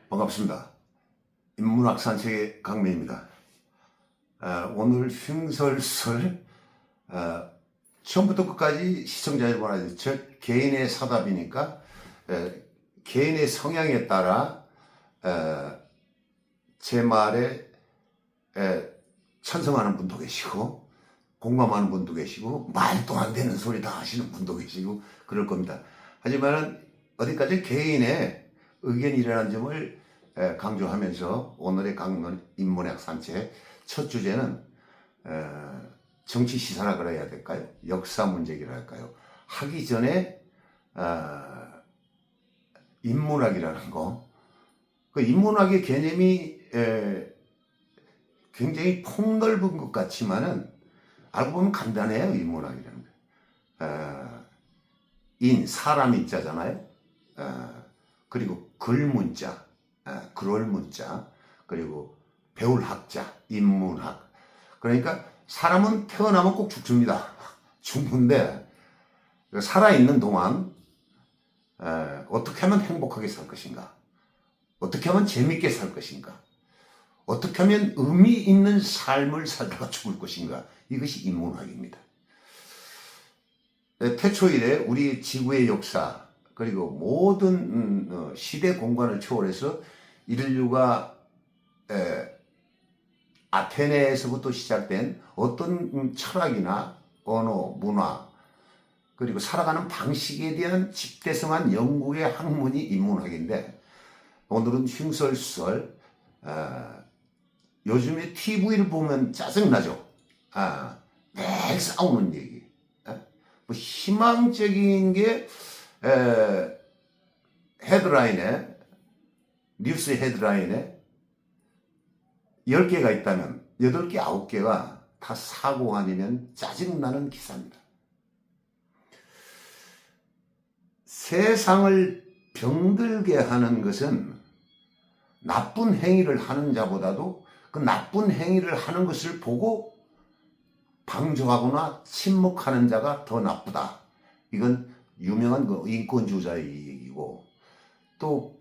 반갑습니다. 인문학 산책의 강민입니다. 오늘 흉설설 처음부터 끝까지 시청자 여러분한테 저 개인의 사답이니까 개인의 성향에 따라 제 말에 찬성하는 분도 계시고 공감하는 분도 계시고 말도 안 되는 소리 다 하시는 분도 계시고 그럴 겁니다. 하지만 어디까지 개인의 의견이라는 점을 강조하면서 오늘의 강론 인문학 산책 첫 주제는 정치 시사라 그래야 될까요? 역사 문제기라 할까요? 하기 전에 인문학이라는 거, 그 인문학의 개념이 굉장히 폭넓은 것 같지만은 알고 보면 간단해요. 인문학이라는 거. 사람 인자잖아요. 그리고 글문자, 그럴 문자, 그리고 배울 학자, 인문학. 그러니까 사람은 태어나면 꼭 죽습니다. 죽는데 살아있는 동안 어떻게 하면 행복하게 살 것인가? 어떻게 하면 재밌게 살 것인가? 어떻게 하면 의미 있는 삶을 살다가 죽을 것인가? 이것이 인문학입니다. 태초 이래 우리 지구의 역사 그리고 모든 시대 공간을 초월해서 인류가 아테네에서부터 시작된 어떤 철학이나 언어, 문화 그리고 살아가는 방식에 대한 집대성한 연구의 학문이 인문학인데 오늘은 흉설설 요즘에 TV를 보면 짜증나죠. 매일 싸우는 얘기. 뭐 희망적인 게 헤드라인에 뉴스 헤드라인에 10개가 있다면 8개, 9개가 다 사고 아니면 짜증나는 기사입니다. 세상을 병들게 하는 것은 나쁜 행위를 하는 자보다도 그 나쁜 행위를 하는 것을 보고 방조하거나 침묵하는 자가 더 나쁘다. 이건 유명한 인권주의자의 얘기고 또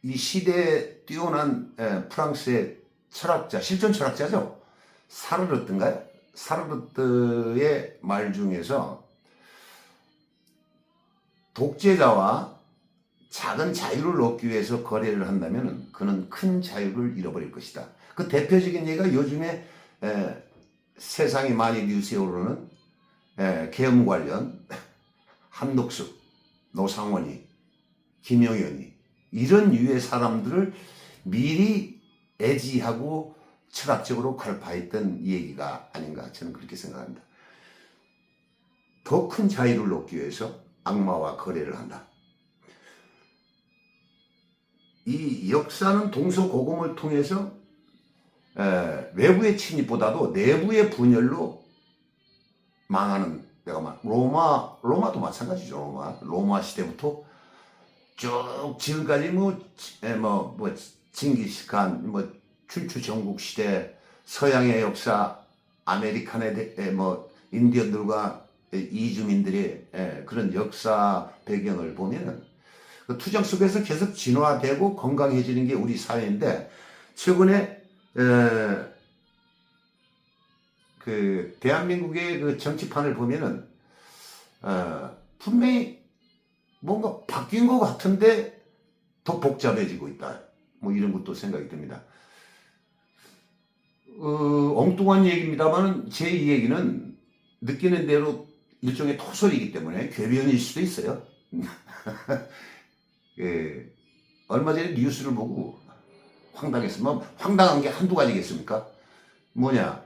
이 시대에 뛰어난 프랑스의 철학자, 실존 철학자죠. 사르르트인가요? 사르르트의 말 중에서 독재자와 작은 자유를 얻기 위해서 거래를 한다면 그는 큰 자유를 잃어버릴 것이다. 그 대표적인 예가 요즘에 세상에 많이 뉴스에 오르는 계엄 관련 한독수, 노상원이, 김용현이 이런 유의 사람들을 미리 애지하고 철학적으로 갈파했던 얘기가 아닌가 저는 그렇게 생각합니다. 더 큰 자유를 얻기 위해서 악마와 거래를 한다. 이 역사는 동서고금을 통해서 외부의 침입보다도 내부의 분열로 망하는 데가 로마도 마찬가지죠. 로마 시대부터 쭉 지금까지 징기스칸, 춘추 전국 시대, 서양의 역사, 아메리칸의 인디언들과 이주민들의 그런 역사 배경을 보면은 그 투정 속에서 계속 진화되고 건강해지는 게 우리 사회인데 최근에 그 대한민국의 그 정치판을 보면은 분명히 뭔가 바뀐 것 같은데 더 복잡해지고 있다. 뭐 이런 것도 생각이 듭니다. 엉뚱한 얘기입니다만 제 이 얘기는 느끼는 대로 일종의 토설이기 때문에 궤변일 수도 있어요. 얼마 전에 뉴스를 보고 황당했으면 황당한 게 한두 가지겠습니까? 뭐냐,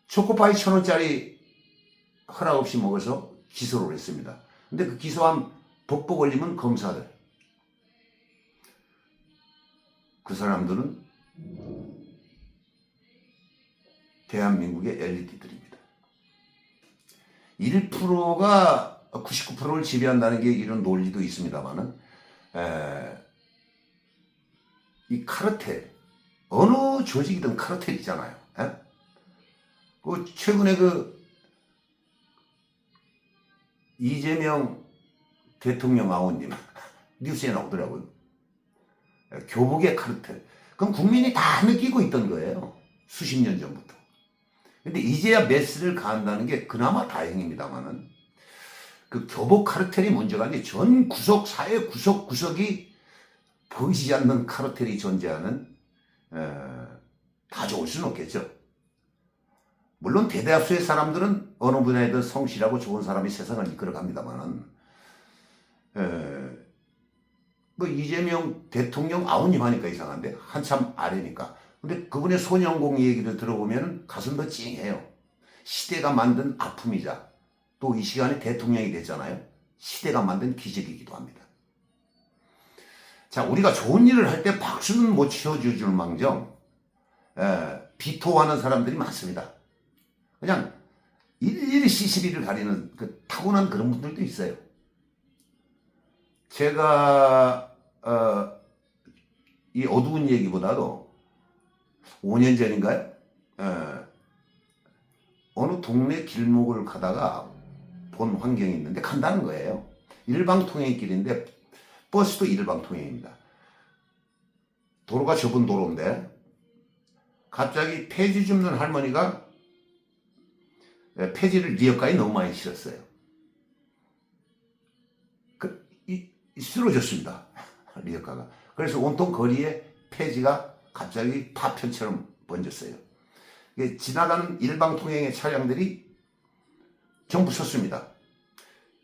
초코파이 1,000원짜리 허락 없이 먹어서 기소를 했습니다. 근데 그 기소한 법보 걸리면 검사들, 그 사람들은 대한민국의 엘리트들입니다. 1%가 99%를 지배한다는 게 이런 논리도 있습니다만은 이 카르텔, 어느 조직이든 카르텔이잖아요. 그 최근에 그 이재명 대통령 아우님 뉴스에 나오더라고요. 교복의 카르텔. 그럼 국민이 다 느끼고 있던 거예요. 수십 년 전부터. 근데 이제야 메스를 가한다는 게 그나마 다행입니다만은 그 교복 카르텔이 문제가 아니라 전 구석, 사회 구석구석이 보이지 않는 카르텔이 존재하는, 다 좋을 수는 없겠죠. 물론 대다수의 사람들은 어느 분야에든 성실하고 좋은 사람이 세상을 이끌어갑니다만은, 뭐 이재명 대통령 아우님 하니까 이상한데 한참 아래니까. 근데 그분의 소년공 얘기를 들어보면 가슴도 찡해요. 시대가 만든 아픔이자 또 이 시간에 대통령이 됐잖아요. 시대가 만든 기적이기도 합니다. 자, 우리가 좋은 일을 할 때 박수는 못 치워줄 망정 비토하는 사람들이 많습니다. 그냥 일일이 시시비를 가리는 그 타고난 그런 분들도 있어요. 제가 이 어두운 얘기보다도 5년 전인가요? 어느 동네 길목을 가다가 본 환경이 있는데 간다는 거예요. 일방통행길인데 버스도 일방통행입니다. 도로가 좁은 도로인데 갑자기 폐지 줍는 할머니가 폐지를 리어카에 너무 많이 실었어요. 쓰러졌습니다. 리어카가. 그래서 온통 거리에 폐지가 갑자기 파편처럼 번졌어요. 지나가는 일방통행의 차량들이 전부 섰습니다.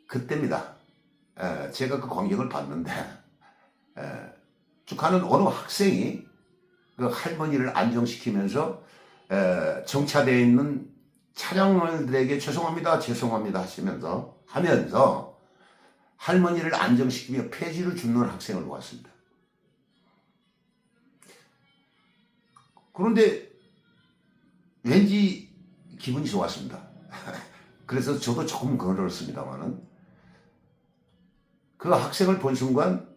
그때입니다. 제가 그 광경을 봤는데 북한은 어느 학생이 그 할머니를 안정시키면서 정차되어 있는 차량들에게 죄송합니다 하면서 할머니를 안정시키며 폐지를 줍는 학생을 보았습니다. 그런데 왠지 기분이 좋았습니다. 그래서 저도 조금 걸었습니다만은 그 학생을 본 순간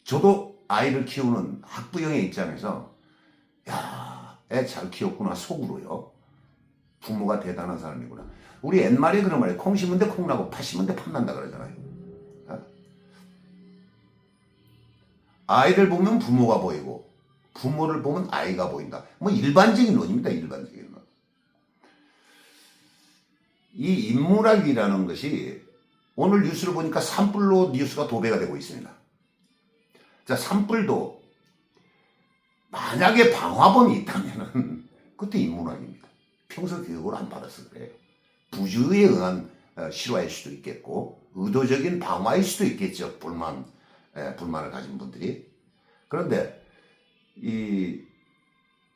저도 아이를 키우는 학부형의 입장에서 야, 애 잘 키웠구나 속으로요. 부모가 대단한 사람이구나. 우리 옛말에 그런 말이에요. 콩 심은 데 콩 나고 팥 심은 데 팥 난다 그러잖아요. 아이를 보면 부모가 보이고 부모를 보면 아이가 보인다. 뭐 일반적인 논입니다. 일반적인 논. 이 인문학이라는 것이 오늘 뉴스를 보니까 산불로 뉴스가 도배가 되고 있습니다. 자, 산불도 만약에 방화범이 있다면 그것도 인문학입니다. 평소 교육을 안 받아서 그래요. 부주의에 의한 실화일 수도 있겠고 의도적인 방화일 수도 있겠죠. 불만을 가진 분들이. 그런데 이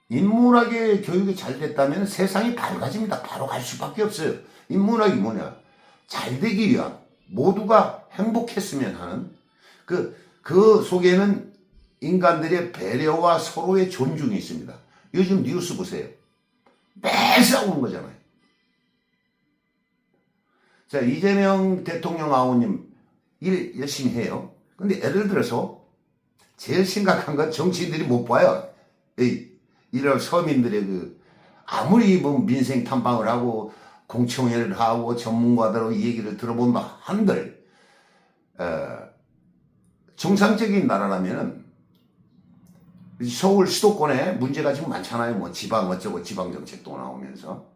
인문학의 교육이 잘 됐다면 세상이 밝아집니다. 바로 갈 수밖에 없어요. 인문학이 뭐냐? 잘 되기 위한 모두가 행복했으면 하는 그 속에는 인간들의 배려와 서로의 존중이 있습니다. 요즘 뉴스 보세요. 매일 싸우는 거잖아요. 자, 이재명 대통령 아우님 일 열심히 해요. 근데 예를 들어서 제일 심각한 건 정치인들이 못 봐요. 이런 서민들의 아무리 뭐 민생 탐방을 하고 공청회를 하고 전문가들의 얘기를 들어본다 한들 정상적인 나라라면은 서울 수도권에 문제가 지금 많잖아요. 뭐 지방 어쩌고 지방 정책도 나오면서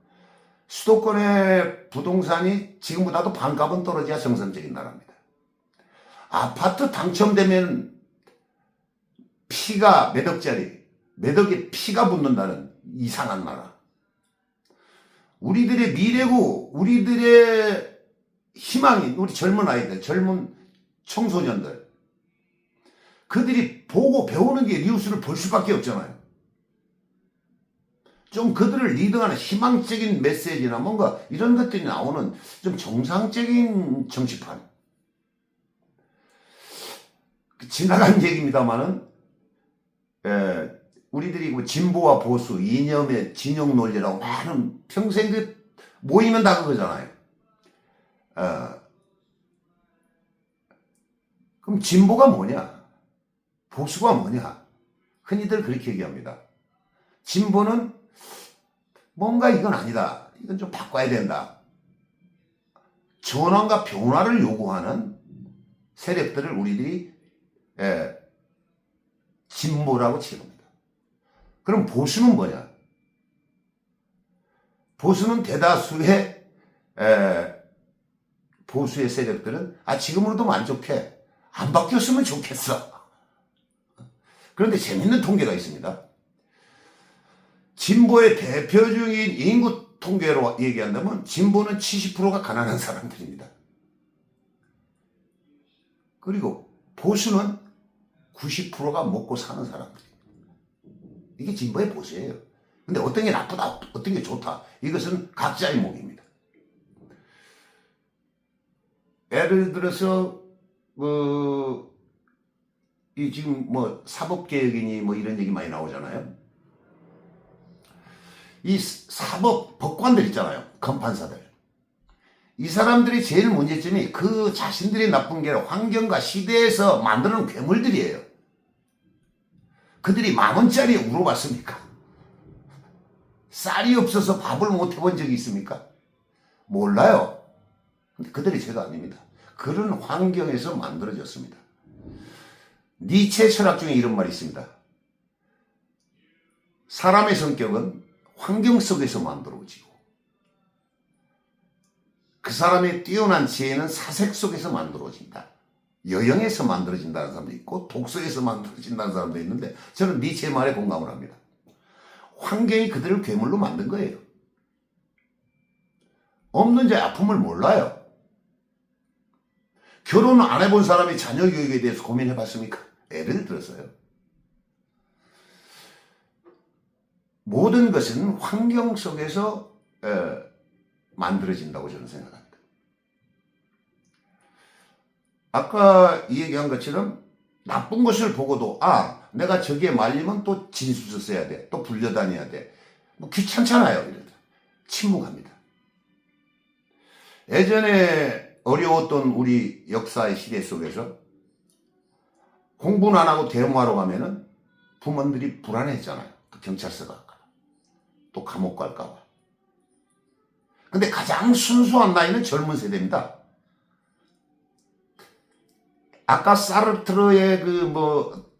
수도권의 부동산이 지금보다도 반값은 떨어져야 정상적인 나라입니다. 아파트 당첨되면 피가 몇 억짜리, 몇 억의 피가 붙는다는 이상한 나라. 우리들의 미래고 우리들의 희망인 우리 젊은 아이들, 젊은 청소년들, 그들이 보고 배우는 게 뉴스를 볼 수밖에 없잖아요. 좀 그들을 리드하는 희망적인 메시지나 뭔가 이런 것들이 나오는 좀 정상적인 정치판. 지나간 얘기입니다만은 우리들이 진보와 보수, 이념의 진영 논리라고 많은 평생 모이면 다 그거잖아요. 그럼 진보가 뭐냐? 보수가 뭐냐? 흔히들 그렇게 얘기합니다. 진보는 뭔가 이건 아니다. 이건 좀 바꿔야 된다. 전환과 변화를 요구하는 세력들을 우리들이 진보라고 치릅니다. 그럼 보수는 뭐냐? 보수는 대다수의 보수의 세력들은 지금으로도 만족해. 안 바뀌었으면 좋겠어. 그런데 재밌는 통계가 있습니다. 진보의 대표적인 인구 통계로 얘기한다면 진보는 70%가 가난한 사람들입니다. 그리고 보수는 90%가 먹고 사는 사람들입니다. 이게 진보의 보수예요. 근데 어떤 게 나쁘다, 어떤 게 좋다, 이것은 각자의 몫입니다. 예를 들어서 이 지금 뭐 사법개혁이니 뭐 이런 얘기 많이 나오잖아요. 이 사법 법관들 있잖아요. 검판사들. 이 사람들이 제일 문제점이 그 자신들이 나쁜 게 아니라 환경과 시대에서 만드는 괴물들이에요. 그들이 10,000원짜리 울어봤습니까? 쌀이 없어서 밥을 못 해본 적이 있습니까? 몰라요. 근데 그들이 죄가 아닙니다. 그런 환경에서 만들어졌습니다. 니체 철학 중에 이런 말이 있습니다. 사람의 성격은 환경 속에서 만들어지고 그 사람의 뛰어난 지혜는 사색 속에서 만들어진다. 여영에서 만들어진다는 사람도 있고 독서에서 만들어진다는 사람도 있는데 저는 니체의 말에 공감을 합니다. 환경이 그들을 괴물로 만든 거예요. 없는 자의 아픔을 몰라요. 결혼을 안 해본 사람이 자녀 교육에 대해서 고민해 봤습니까? 예를 들어서요. 모든 것은 환경 속에서 만들어진다고 저는 생각합니다. 아까 이 얘기한 것처럼 나쁜 것을 보고도 내가 저기에 말리면 또 진술서 써야 돼. 또 불려다녀야 돼. 뭐 귀찮잖아요. 이러다 침묵합니다. 예전에 어려웠던 우리 역사의 시대 속에서 공부는 안 하고 대모하러 가면은 부모들이 불안했잖아요. 경찰서 갈까 봐. 또 감옥 갈까 봐. 근데 가장 순수한 나이는 젊은 세대입니다. 아까 사르트르의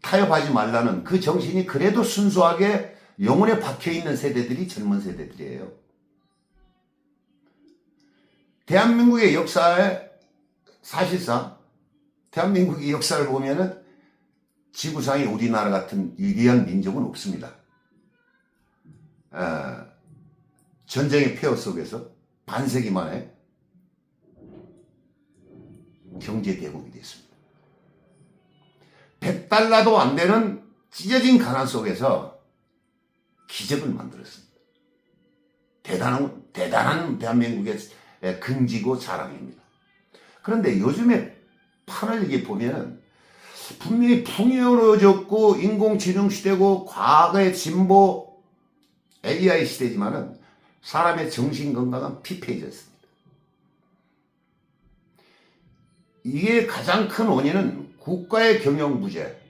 타협하지 말라는 그 정신이 그래도 순수하게 영혼에 박혀있는 세대들이 젊은 세대들이에요. 대한민국의 역사에 사실상 대한민국의 역사를 보면은 지구상에 우리나라 같은 위대한 민족은 없습니다. 전쟁의 폐허 속에서 반세기 만에 경제대국이 됐습니다. $100도 안 되는 찢어진 가난 속에서 기적을 만들었습니다. 대단한 대한민국의 긍지고 자랑입니다. 그런데 요즘에 판을 이게 보면은 분명히 풍요로워졌고 인공지능 시대고 과거의 진보 AI 시대지만은 사람의 정신건강은 피폐해졌습니다. 이게 가장 큰 원인은 국가의 경영부재.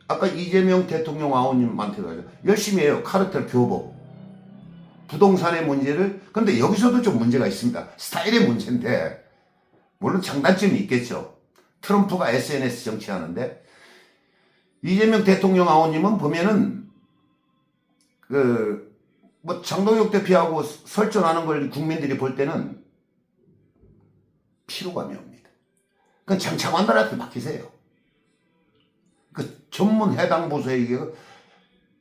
아까 이재명 대통령 아우님한테도 열심히 해요. 카르텔 교복. 부동산의 문제를. 그런데 여기서도 좀 문제가 있습니다. 스타일의 문제인데 물론 장단점이 있겠죠. 트럼프가 SNS 정치하는데 이재명 대통령 아우님은 보면은 장동혁 대표하고 설전하는 걸 국민들이 볼 때는 피로감이 옵니다. 그건 장차관들한테 맡기세요. 그 전문 해당 부서에 이게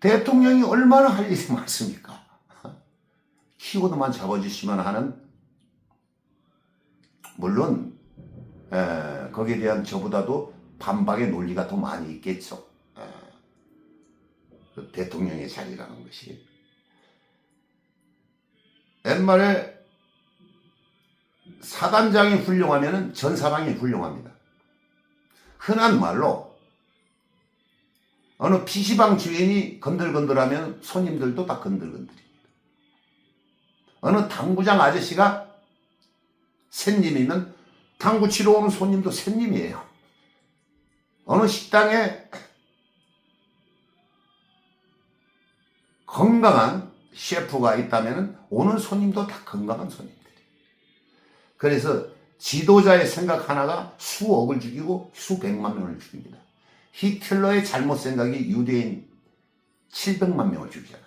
대통령이 얼마나 할 일이 많습니까? 키워드만 잡아주시면 하는, 물론 거기에 대한 저보다도 반박의 논리가 더 많이 있겠죠. 그 대통령의 자리라는 것이. 옛말에 사단장이 훌륭하면 전사방이 훌륭합니다. 흔한 말로 어느 PC방 주인이 건들건들하면 손님들도 다 건들건들입니다. 어느 당구장 아저씨가 샌님이면 당구 치러 오는 손님도 샌님이에요. 어느 식당에 건강한 셰프가 있다면 오는 손님도 다 건강한 손님들이에요. 그래서 지도자의 생각 하나가 수억을 죽이고 수백만 명을 죽입니다. 히틀러의 잘못 생각이 유대인 700만 명을 죽이잖아요.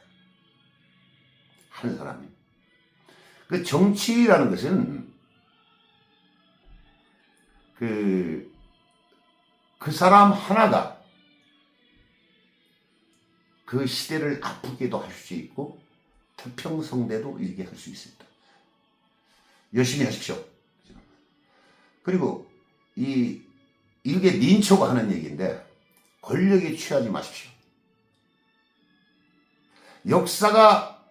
한 사람이. 그 정치라는 것은 그 사람 하나가 그 시대를 아프게도 할 수 있고 태평성대도 이렇게 할 수 있습니다. 열심히 하십시오. 그리고 이게 닌초가 하는 얘기인데 권력에 취하지 마십시오. 역사가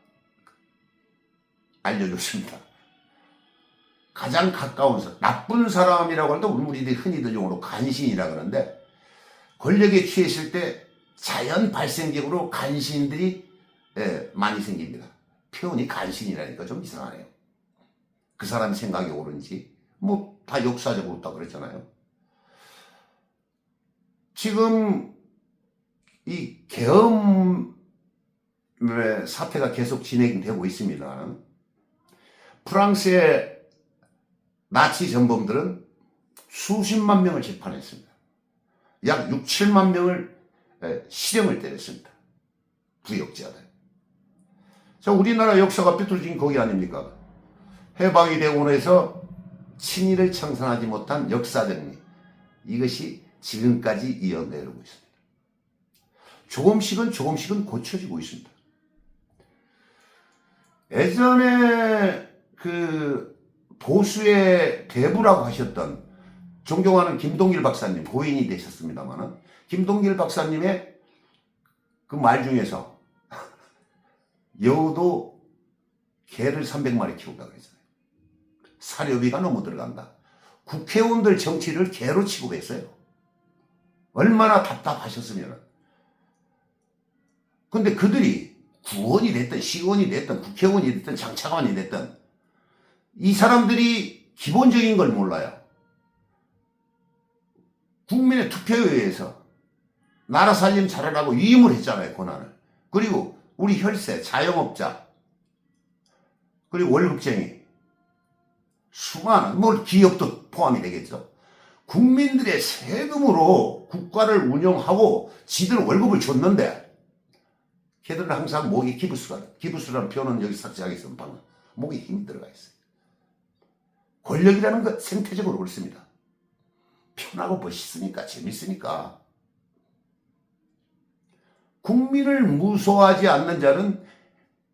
알려줬습니다. 가장 가까운 나쁜 사람이라고 할 때 우리들이 흔히들 용어로 간신이라 그러는데 권력에 취했을 때 자연 발생적으로 간신들이 많이 생깁니다. 표현이 간신이라니까 좀 이상하네요. 그 사람 생각이 옳은지 뭐 다 역사적으로 있다고 그랬잖아요. 지금 이 계엄의 사태가 계속 진행되고 있습니다. 프랑스의 나치 전범들은 수십만 명을 재판했습니다. 약 6, 7만 명을 실형을 때렸습니다. 부역자들. 자, 우리나라 역사가 삐뚤어진 거기 아닙니까? 해방이 되고 나서 친일을 청산하지 못한 역사정리. 이것이 지금까지 이어내려고 있습니다. 조금씩은 고쳐지고 있습니다. 예전에 그 보수의 대부라고 하셨던 존경하는 김동길 박사님, 고인이 되셨습니다만은 김동길 박사님의 그 말 중에서 여우도 개를 300마리 키운다고 했잖아요. 사료비가 너무 들어간다. 국회의원들 정치를 개로 취급했어요. 얼마나 답답하셨으면. 근데 그들이 구원이 됐든 시의원이 됐든 국회의원이 됐든 장차관이 됐든 이 사람들이 기본적인 걸 몰라요. 국민의 투표에 의해서 나라 살림 잘하라고 위임을 했잖아요, 권한을. 그리고 우리 혈세, 자영업자, 그리고 월급쟁이, 수많은, 기업도 포함이 되겠죠. 국민들의 세금으로 국가를 운영하고 지들 월급을 줬는데 걔들은 항상 목이 기부수라는 표현은 여기 삭제하겠습니다. 방금. 목에 힘이 들어가 있어요. 권력이라는 것 생태적으로 그렇습니다. 편하고 멋있으니까 재밌으니까. 국민을 무서워하지 않는 자는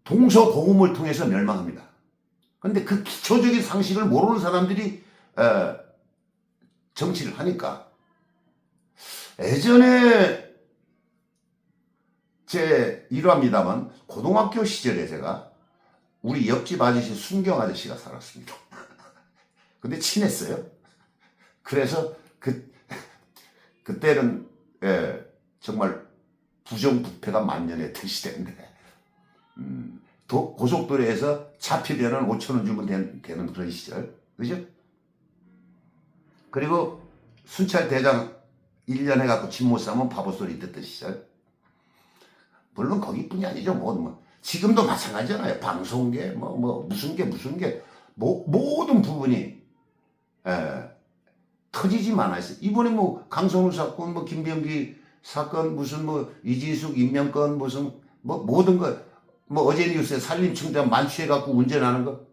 동서고금을 통해서 멸망합니다. 그런데 그 기초적인 상식을 모르는 사람들이 정치를 하니까. 예전에 제 일화입니다만 고등학교 시절에 제가 우리 옆집 아저씨 순경 아저씨가 살았습니다. 근데 친했어요. 그래서 그때는 정말 부정부패가 만연했던 시대인데 고속도로에서 차피면은 5,000원 주면 되는 그런 시절. 그죠? 그리고 순찰 대장 1년 해갖고 집 못 사면 바보 소리 듣던 시절. 물론 거기뿐이 아니죠. 지금도 마찬가지잖아요. 방송계, 무슨 게, 모든 부분이, 터지지만 않았어요. 이번에 강성훈 사건, 김병기 사건, 무슨 이진숙 임명권, 무슨, 모든 것, 어제 뉴스에 산림청장 만취해갖고 운전하는 거.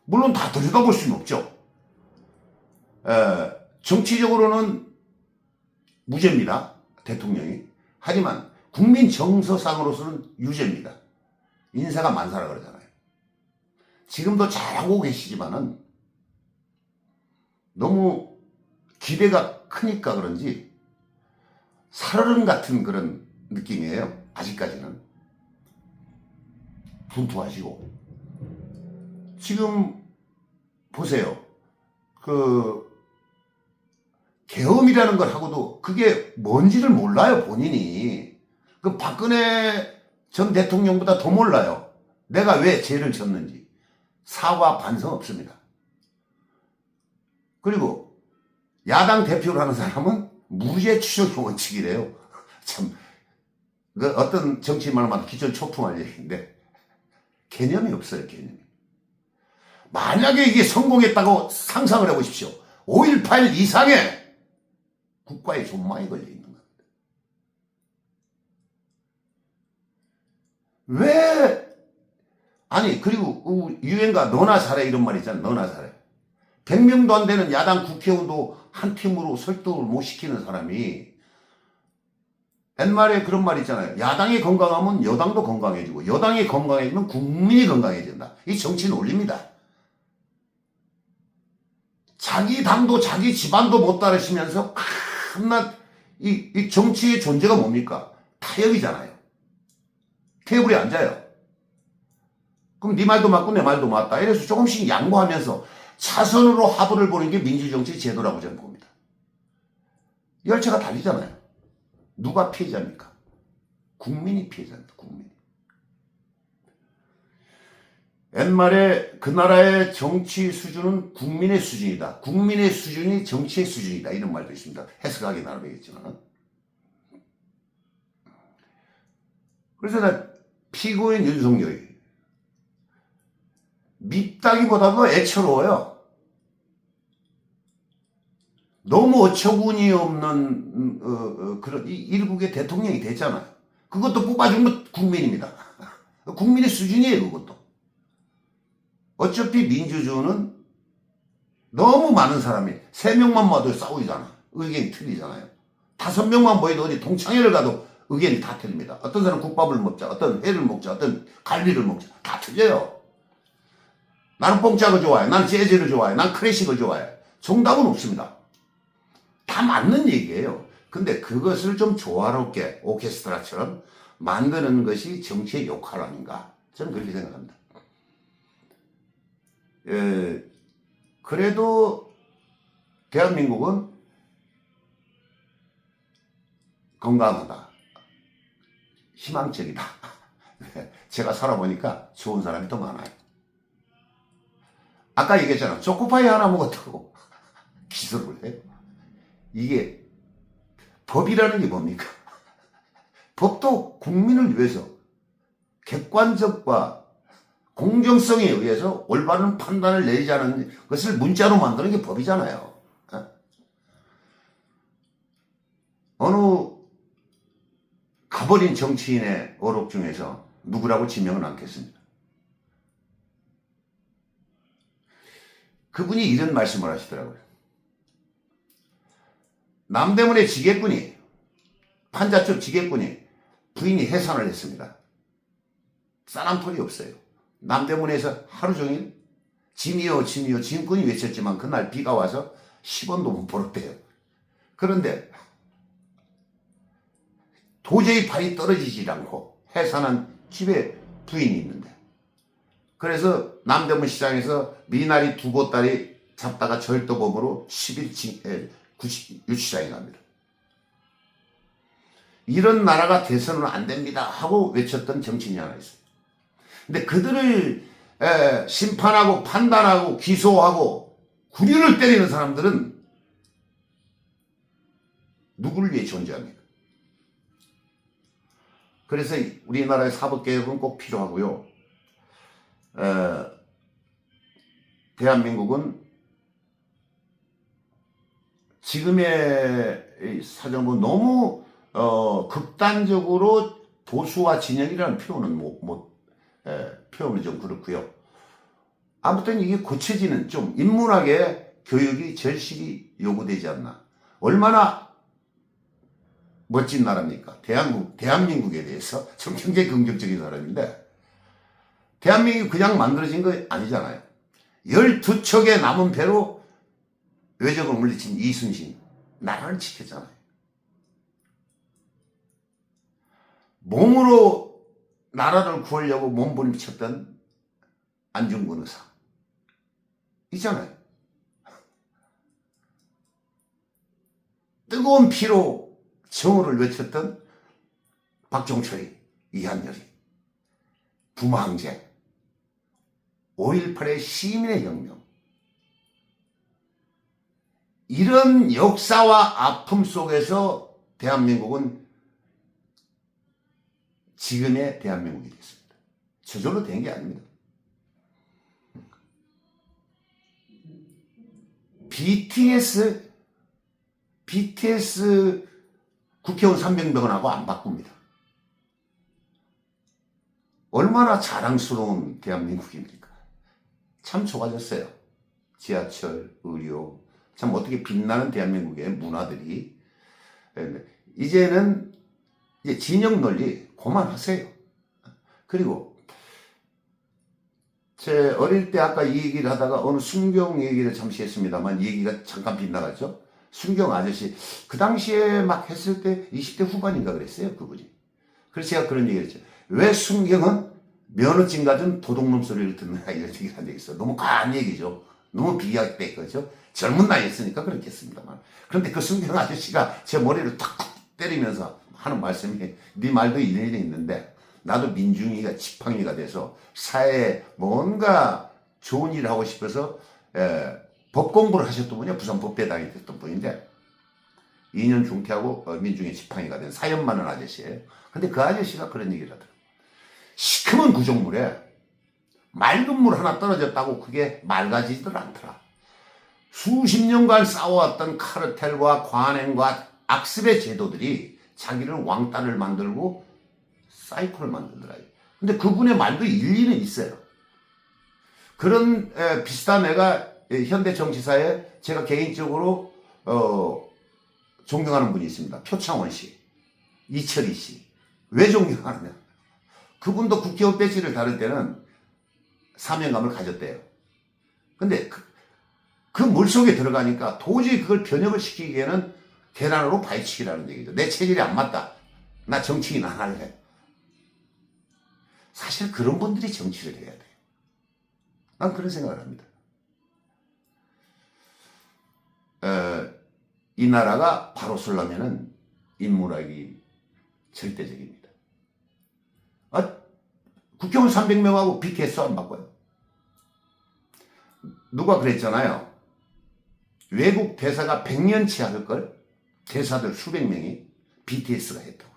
물론 다 들여다볼 수는 없죠. 정치적으로는 무죄입니다. 대통령이. 하지만 국민 정서상으로서는 유죄입니다. 인사가 만사라 그러잖아요. 지금도 잘하고 계시지만은 너무 기대가 크니까 그런지 살얼음 같은 그런 느낌이에요. 아직까지는. 분투하시고. 지금 보세요. 계엄이라는 걸 하고도 그게 뭔지를 몰라요, 본인이. 박근혜 전 대통령보다 더 몰라요. 내가 왜 죄를 졌는지. 사과 반성 없습니다. 그리고 야당 대표를 하는 사람은 무죄 추적 원칙이래요. 참, 어떤 정치인말만 기절초풍할 얘기인데 개념이 없어요, 개념이. 만약에 이게 성공했다고 상상을 해보십시오. 5.18 이상의 국가의 존망에 걸려 있는 겁니다. 왜? 아니, 그리고 유행가 너나 잘해 이런 말 있잖아. 너나 잘해. 100명도 안 되는 야당 국회의원도 한 팀으로 설득을 못 시키는 사람이, 옛말에 그런 말 있잖아요. 야당이 건강하면 여당도 건강해지고 여당이 건강해지면 국민이 건강해진다. 이 정치 논리입니다. 자기 당도 자기 집안도 못 따르시면서 한낱 이 정치의 존재가 뭡니까? 타협이잖아요. 테이블에 앉아요. 그럼 네 말도 맞고 내 말도 맞다. 이래서 조금씩 양보하면서 차선으로 합의를 보는 게 민주정치 제도라고 저는 봅니다. 열차가 달리잖아요. 누가 피해자입니까? 국민이 피해자입니다. 국민이. 옛말에 그 나라의 정치 수준은 국민의 수준이다. 국민의 수준이 정치의 수준이다. 이런 말도 있습니다. 해석하기 나름이겠지만. 그래서 나 피고인 윤석열이 밉다기보다도 애처로워요. 너무 어처구니 없는 그런 일국의 대통령이 됐잖아요. 그것도 뽑아준 건 국민입니다. 국민의 수준이에요. 그것도. 어차피 민주주의는 너무 많은 사람이 3명만 모여도 싸우잖아. 의견이 틀리잖아요. 5명만 모여도 어디 동창회를 가도 의견이 다 틀립니다. 어떤 사람은 국밥을 먹자, 어떤 회를 먹자, 어떤 갈비를 먹자. 다 틀려요. 나는 뽕짝을 좋아해. 나는 재즈를 좋아해. 난 클래식을 좋아해. 정답은 없습니다. 다 맞는 얘기예요. 근데 그것을 좀 조화롭게 오케스트라처럼 만드는 것이 정치의 역할 아닌가? 저는 그렇게 생각합니다. 그래도 대한민국은 건강하다. 희망적이다. 제가 살아보니까 좋은 사람이 더 많아요. 아까 얘기했잖아. 초코파이 하나 먹었다고 기소를 해요. 이게 법이라는 게 뭡니까? 법도 국민을 위해서 객관적과 공정성에 의해서 올바른 판단을 내리자는 것을 문자로 만드는 게 법이잖아요. 어느 가버린 정치인의 어록 중에서 누구라고 지명은 않겠습니다. 그분이 이런 말씀을 하시더라고요. 남대문의 지게꾼이, 판자촌 지게꾼이 부인이 해산을 했습니다. 사람털이 없어요. 남대문에서 하루 종일 짐이요 짐이요 짐꾼이 외쳤지만 그날 비가 와서 10원도 못 벌었대요. 그런데 도저히 발이 떨어지지 않고 해산한 집에 부인이 있는데, 그래서 남대문 시장에서 미나리 2보따리 잡다가 절도범으로 10일 유치장에 갑니다. 이런 나라가 돼서는 안 됩니다 하고 외쳤던 정치인이 하나 있어요. 근데 그들을 심판하고 판단하고 기소하고 구류를 때리는 사람들은 누구를 위해 존재합니까? 그래서 우리나라의 사법개혁은 꼭 필요하고요. 대한민국은 지금의 사정은 너무 극단적으로 보수와 진영이라는 표현은 표현은 좀 그렇고요. 아무튼 이게 고쳐지는 좀 인문학의 교육이 절실히 요구되지 않나. 얼마나 멋진 나라입니까? 대한민국에 대해서 좀 굉장히 긍정적인 사람인데, 대한민국이 그냥 만들어진 거 아니잖아요. 12척의 남은 배로 외적을 물리친 이순신, 나라를 지켰잖아요. 몸으로 나라를 구하려고 몸부림쳤던 안중근 의사 있잖아요. 뜨거운 피로 정오를 외쳤던 박종철이, 이한열이, 부마항제, 5.18의 시민의 혁명, 이런 역사와 아픔 속에서 대한민국은 지금의 대한민국이 됐습니다. 저절로 된 게 아닙니다. BTS 국회의원 300명하고 안 바꿉니다. 얼마나 자랑스러운 대한민국입니까? 참 좋아졌어요. 지하철, 의료, 참 어떻게 빛나는 대한민국의 문화들이. 이제는 이제 진영 논리 그만하세요. 그리고 제 어릴 때 아까 이 얘기를 하다가 어느 순경 얘기를 잠시 했습니다만 이 얘기가 잠깐 빗나갔죠. 순경 아저씨 그 당시에 막 했을 때 20대 후반인가 그랬어요, 그분이. 그래서 제가 그런 얘기를 했죠. 왜 순경은 면허증 가진 도둑놈 소리를 듣느냐 이런 얘기를 한 적이 있어요. 너무 과한 얘기죠. 너무 비약돼, 그죠? 젊은 나이였으니까 그렇겠습니다만. 그런데 그 순경 아저씨가 제 머리를 탁탁 때리면서 하는 말씀이 네 말도 일리는 있는데 나도 민중이가 지팡이가 돼서 사회에 뭔가 좋은 일을 하고 싶어서 법 공부를 하셨던 분이요. 부산 법대당이 됐던 분인데 2년 중퇴하고 민중의 지팡이가 된 사연 많은 아저씨예요. 근데 그 아저씨가 그런 얘기를 하더라고요. 시커먼 구정물에 맑은 물 하나 떨어졌다고 그게 맑아지지들 않더라. 수십 년간 싸워왔던 카르텔과 관행과 악습의 제도들이 자기를 왕따를 만들고 사이코를 만들더라. 근데 그분의 말도 일리는 있어요. 그런 비슷한 애가 현대 정치사에 제가 개인적으로 존경하는 분이 있습니다. 표창원 씨, 이철희 씨. 왜 존경하느냐? 그분도 국회의원 배지를 다룰 때는 사명감을 가졌대요. 근데 그 물속에 들어가니까 도저히 그걸 변형을 시키기에는 계란으로 바위치기라는 얘기죠. 내 체질이 안 맞다. 나 정치인 안 할래. 사실 그런 분들이 정치를 해야 돼요. 난 그런 생각을 합니다. 이 나라가 바로 서려면은 인문학이 절대적입니다. 국회의원 300명하고 BTS 안 바꿔요. 누가 그랬잖아요. 외국 대사가 100년치 할걸? 대사들 수백 명이 BTS가 했다고.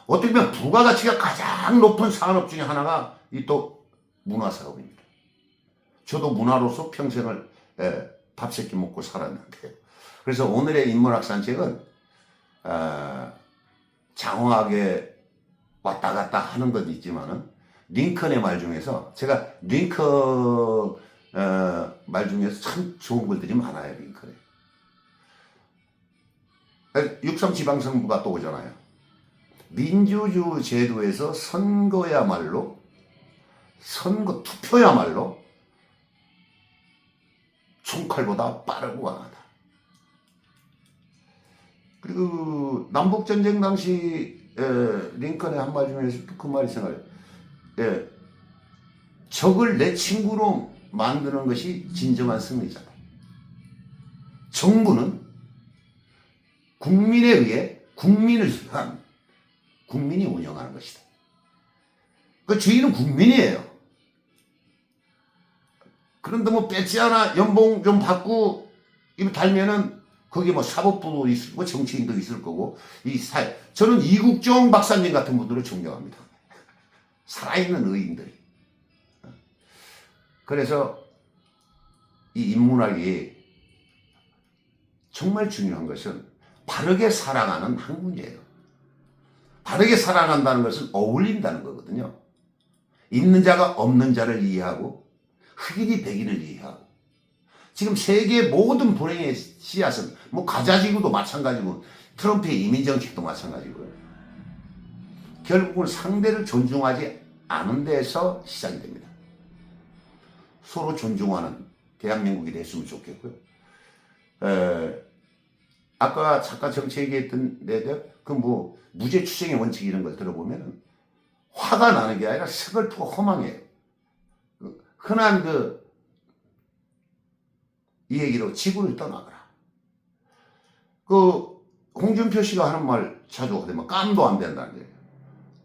어떻게 보면 부가가치가 가장 높은 산업 중에 하나가 이 또 문화사업입니다. 저도 문화로서 평생을 밥 세끼 먹고 살았는데요. 그래서 오늘의 인문학 산책은 장황하게 왔다 갔다 하는 건 있지만은 링컨의 말 중에서 제가 링컨 말 중에서 참 좋은 글들이 많아요. 링컨에 6.3 지방선거가 또 오잖아요. 민주주의 제도에서 선거야말로 선거 투표야말로 총칼보다 빠르고 강하다. 그리고 남북전쟁 당시 링컨의 한 말 중에서 그 말이 생각해요. 적을 내 친구로 만드는 것이 진정한 승리자다. 정부는 국민에 의해 국민을 위한 국민이 운영하는 것이다. 그 주인은 국민이에요. 그런데 뭐 배지 하나 연봉 좀 받고 이거 달면은 거기 뭐 사법부도 있을 거고 정치인도 있을 거고 저는 이국정 박사님 같은 분들을 존경합니다. 살아있는 의인들. 그래서 이 인문학이 정말 중요한 것은 바르게 살아가는 학문이에요. 바르게 살아간다는 것은 어울린다는 거거든요. 있는 자가 없는 자를 이해하고 흑인이 백인을 이해하고 지금 세계 모든 불행의 씨앗은 뭐 가자지구도 마찬가지고 트럼프의 이민 정책도 마찬가지고요. 결국은 상대를 존중하지 않은 데서 시작이 됩니다. 서로 존중하는 대한민국이 됐으면 좋겠고요. 아까 잠깐 정치 얘기했던 데들 그 뭐 무죄 추정의 원칙 이런 걸 들어보면은 화가 나는 게 아니라 서글프고 허망해요. 흔한 이 얘기로 지구를 떠나거라. 홍준표 씨가 하는 말 자주 하더만 깜도 안 된다는 얘기예요.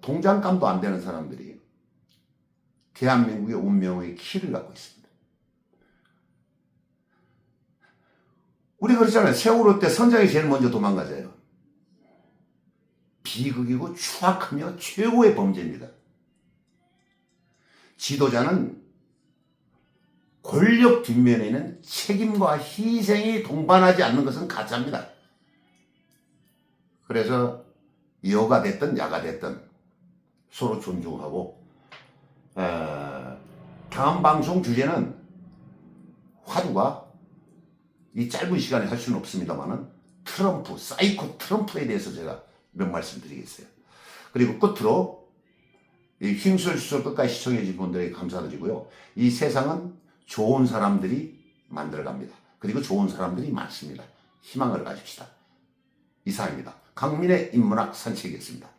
동장감도 안 되는 사람들이 대한민국의 운명의 키를 갖고 있습니다. 우리 그렇잖아요. 세월호 때 선장이 제일 먼저 도망가잖아요. 비극이고 추악하며 최고의 범죄입니다. 지도자는 권력 뒷면에는 책임과 희생이 동반하지 않는 것은 가짜입니다. 그래서 여가 됐든 야가 됐든 서로 존중하고, 다음 방송 주제는 화두가 이 짧은 시간에 할 수는 없습니다만은 트럼프, 사이코 트럼프에 대해서 제가 몇 말씀 드리겠어요. 그리고 끝으로 이 킹술수술 끝까지 시청해 주신 분들에게 감사드리고요. 이 세상은 좋은 사람들이 만들어갑니다. 그리고 좋은 사람들이 많습니다. 희망을 가집시다. 이상입니다. 강민의 인문학 산책이었습니다.